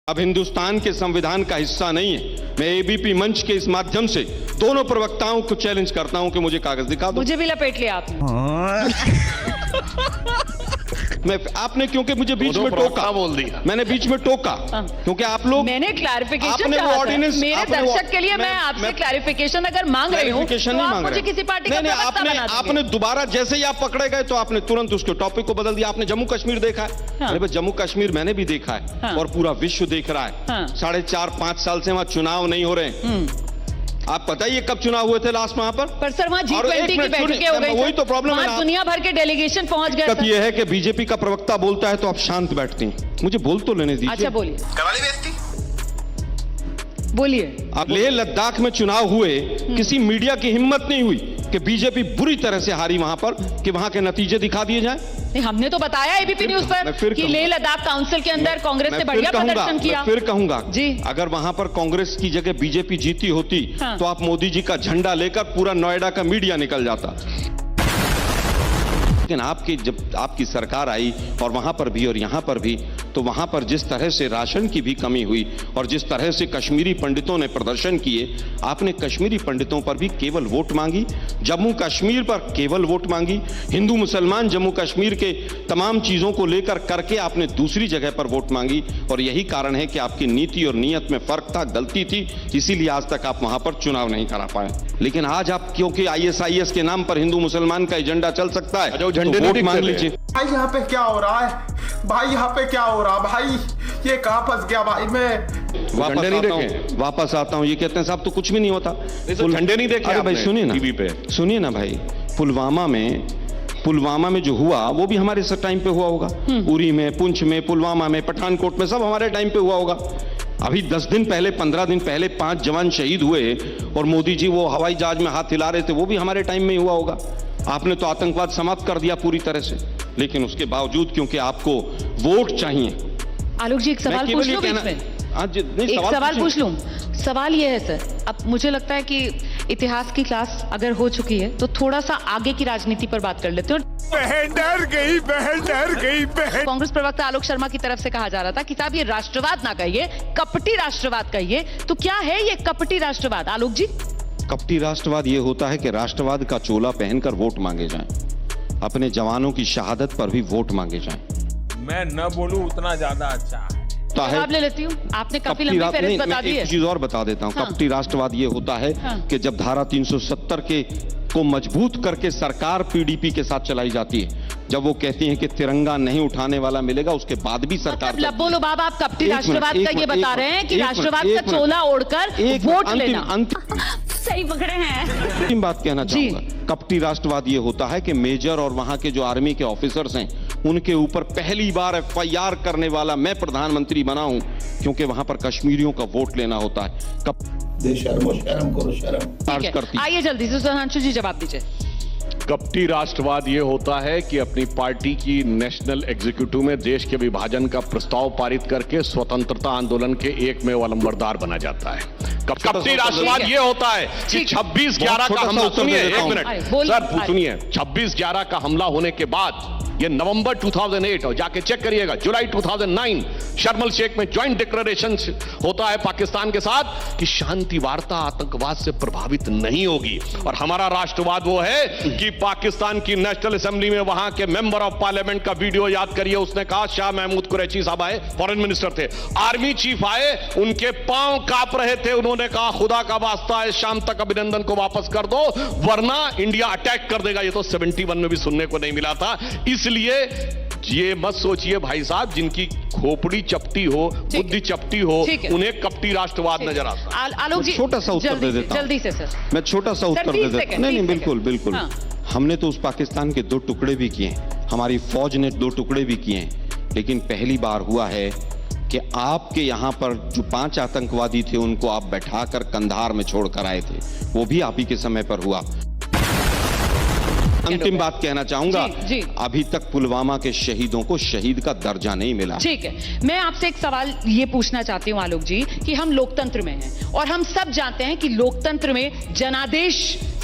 अब हिंदुस्तान के संविधान का हिस्सा नहीं है। मैं एबीपी मंच के इस माध्यम से दोनों प्रवक्ताओं को चैलेंज करता हूं कि मुझे कागज दिखा दो। मुझे भी लपेट लिया आपने। आपने क्योंकि मुझे बीच में टोका बोल दिया, मैंने बीच में टोका क्योंकि आप लोग मैंने क्लैरिफिकेशन आपने वो ऑर्डिनेंस मेरे दर्शक के लिए मैं आपसे क्लैरिफिकेशन अगर मांग रही हूं तो आप मुझे किसी पार्टी का प्रवक्ता बना दीजिए। आपने दोबारा जैसे ही आप पकड़े गए तो आपने तुरंत उसके टॉपिक को बदल दिया। आपने जम्मू कश्मीर देखा है? अरे भाई जम्मू कश्मीर मैंने भी देखा है और पूरा विश्व देख रहा है। 4.5-5 साल से वहां चुनाव नहीं हो रहे। आप बताइए कब चुनाव हुए थे लास्ट वहां पर सर वहां G20 की बैठकें हो गई। वही तो प्रॉब्लम है। दुनिया भर के डेलीगेशन पहुंच गए। दिक्कत यह है कि बीजेपी का प्रवक्ता बोलता है तो आप शांत बैठती हैं। मुझे बोल तो लेने दीजिए। अच्छा बोलिए, कराली बेइज्जती बोलिए। अब लेह लद्दाख में चुनाव हुए, किसी मीडिया की हिम्मत नहीं हुई कि बीजेपी बुरी तरह से हारी वहां पर, कि वहां के नतीजे दिखा दिए जाएं। नहीं, हमने तो बताया एबीपी न्यूज पर कि लेह लद्दाख काउंसिल के अंदर कांग्रेस ने बढ़िया प्रदर्शन किया। फिर कहूंगा जी, अगर वहां पर कांग्रेस की जगह बीजेपी जीती होती तो आप मोदी जी का झंडा लेकर पूरा नोएडा का मीडिया निकल जाता। लेकिन जब आपकी सरकार आई और वहां पर भी और यहां पर भी, तो वहां पर जिस तरह से राशन की भी कमी हुई और जिस तरह से कश्मीरी पंडितों ने प्रदर्शन किए, आपने कश्मीरी पंडितों पर भी केवल वोट मांगी, जम्मू कश्मीर पर केवल वोट मांगी, हिंदू मुसलमान जम्मू कश्मीर के तमाम चीजों को लेकर करके आपने दूसरी जगह पर वोट मांगी। और यही कारण है कि आपकी नीति और नीयत में फर्क था, गलती थी, इसीलिए आज तक आप वहां पर चुनाव नहीं करा पाए। लेकिन आज आप क्योंकि ISIS के नाम पर हिंदू मुसलमान का एजेंडा चल सकता है, झंडे वोट मांग लीजिए। भाई यहाँ पे क्या हो रहा है? भाई यहाँ पे क्या हो रहा भाई? ये कहाँ फंस गया भाई? मैं वापस आता हूँ। ये कहते हैं साहब तो कुछ भी नहीं होता, झंडे नहीं देखे। अरे भाई सुनिए ना, टीवी पे सुनिए ना भाई, पुलवामा में जो हुआ वो भी हमारे टाइम पे हुआ होगा। उरी में, पुंछ में, पुलवामा में, पठानकोट में, सब हमारे टाइम पे हुआ होगा। अभी 10 दिन पहले, 15 दिन पहले 5 जवान शहीद हुए और मोदी जी वो हवाई जहाज में हाथ हिला रहे थे, वो भी हमारे टाइम में हुआ होगा। आपने तो आतंकवाद समाप्त कर दिया पूरी तरह से, लेकिन उसके बावजूद क्योंकि आपको वोट चाहिए। आलोक जी एक सवाल पूछ लूं बीच में? एक सवाल पूछ लूं? सवाल ये है सर, अब मुझे लगता है कि इतिहास की क्लास अगर हो चुकी है तो थोड़ा सा आगे की राजनीति पर बात कर लेते हैं। बहन डर गई, बहन। कांग्रेस प्रवक्ता आलोक शर्मा की तरफ से कहा जा रहा था कि साहब ये राष्ट्रवाद ना कहिए, कपटी राष्ट्रवाद कहिए। तो क्या है ये कपटी राष्ट्रवाद आलोक जी? कपटी राष्ट्रवाद ये होता है कि राष्ट्रवाद का चोला पहनकर वोट मांगे जाएं, अपने जवानों की शहादत पर भी वोट मांगे जाएं। मैं न बोलूं उतना ज्यादा अच्छा है। जवाब ले लेती हूँ। आपने काफी लंबी फहरिस्त बता दी है। एक चीज और बता देता हूँ। कपटी राष्ट्रवाद ये होता है कि जब धारा 370 को मजबूत करके सरकार PDP के साथ चलाई जाती है, जब वो कहती है कि तिरंगा नहीं उठाने वाला मिलेगा, उसके बाद भी सरकार लब्बो लुबाब आप कपटी राष्ट्रवाद का ये बता रहे हैं कि राष्ट्रवाद का चोला ओढ़कर वोट लेना। सही पकड़े हैं। अंतिम बात कहना चाहूंगा, कपटी राष्ट्रवाद ये होता है कि मेजर और वहां के जो आर्मी के ऑफिसर्स हैं उनके ऊपर पहली बार FIR करने वाला मैं प्रधानमंत्री बना हूं, क्योंकि वहां पर कश्मीरियों का वोट लेना होता है। शर्म करो शर्म। आइए जल्दी से सुधांशु जी जवाब दीजिए। कपटी राष्ट्रवाद ये होता है कि अपनी पार्टी की नेशनल एग्जीक्यूटिव में देश के विभाजन का प्रस्ताव पारित करके स्वतंत्रता आंदोलन के एकमेव अलंबरदार बना जाता है। कपटी राष्ट्रवाद ये होता है कि 26/11 का हमला, सुनिए एक मिनट सर, सुनिए, 26/11 का हमला होने के बाद ये नवंबर 2008 और जाके चेक करिएगा, जुलाई 2009 शर्म शेख में ज्वाइंट डिक्लेरेशन होता है पाकिस्तान के साथ कि शांति वार्ता आतंकवाद से प्रभावित नहीं होगी। और हमारा राष्ट्रवाद वो है कि पाकिस्तान की नेशनल असेंबली में वहां के मेंबर ऑफ पार्लियामेंट का वीडियो याद करिए, उसने कहा, शाह महमूद कुरैशी साहब आए, फॉरेन मिनिस्टर थे, आर्मी चीफ आए, उनके पांव कांप रहे थे, उन्होंने कहा खुदा का वास्ता है शाम तक अभिनंदन को वापस कर दो वरना इंडिया अटैक कर देगा। ये तो 71 में भी सुनने को नहीं मिला था। इसलिए ये मत सोचिए भाई साहब, जिनकी खोपड़ी चपटी हो, बुद्धि चपटी हो, उन्हें कपटी राष्ट्रवाद नजर आता है। आलोक जी छोटा सा उत्तर दे देता हूं। जल्दी से सर, मैं छोटा सा उत्तर दे देता हूं। नहीं, बिल्कुल। हमने तो उस पाकिस्तान के 2 टुकड़े भी किए, हमारी फौज ने 2 टुकड़े भी किए, लेकिन पहली बार हुआ है कि आपके यहां पर जो 5 आतंकवादी थे उनको आप बैठाकर कंधार में छोड़कर आए थे, वो भी आप ही के समय पर हुआ। अंतिम बात कहना चाहूंगा, अभी तक पुलवामा के शहीदों को शहीद का दर्जा नहीं मिला। ठीक है, मैं आपसे एक सवाल ये पूछना चाहती हूं आलोक जी कि हम लोकतंत्र में हैं और हम सब जानते हैं कि लोकतंत्र में जनादेश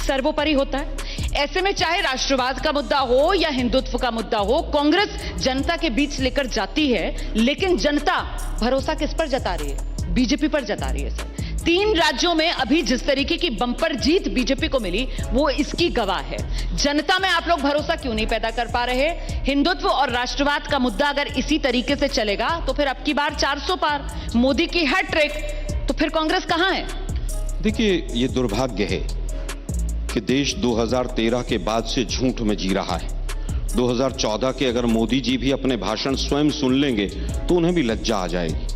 सर्वोपरि होता है। ऐसे में चाहे राष्ट्रवाद का मुद्दा हो या हिंदुत्व का मुद्दा हो, कांग्रेस जनता के बीच लेकर जाती है, लेकिन जनता भरोसा किस पर जता रही है? बीजेपी पर जता रही है सर। 3 राज्यों में अभी जिस तरीके की बंपर जीत बीजेपी को मिली, वो इसकी गवाह है। जनता में आप लोग भरोसा क्यों नहीं पैदा कर पा रहे? हिंदुत्व और राष्ट्रवाद का मुद्दा अगर इसी तरीके से चलेगा तो फिर अब की बार 400 पार, मोदी की हैट्रिक, तो फिर कांग्रेस कहां है? देखिए, ये दुर्भाग्य है कि देश 2013 के बाद से झूठ में जी रहा है। 2014 के अगर मोदी जी भी अपने भाषण स्वयं सुन लेंगे तो उन्हें भी लज्जा आ जाएगी।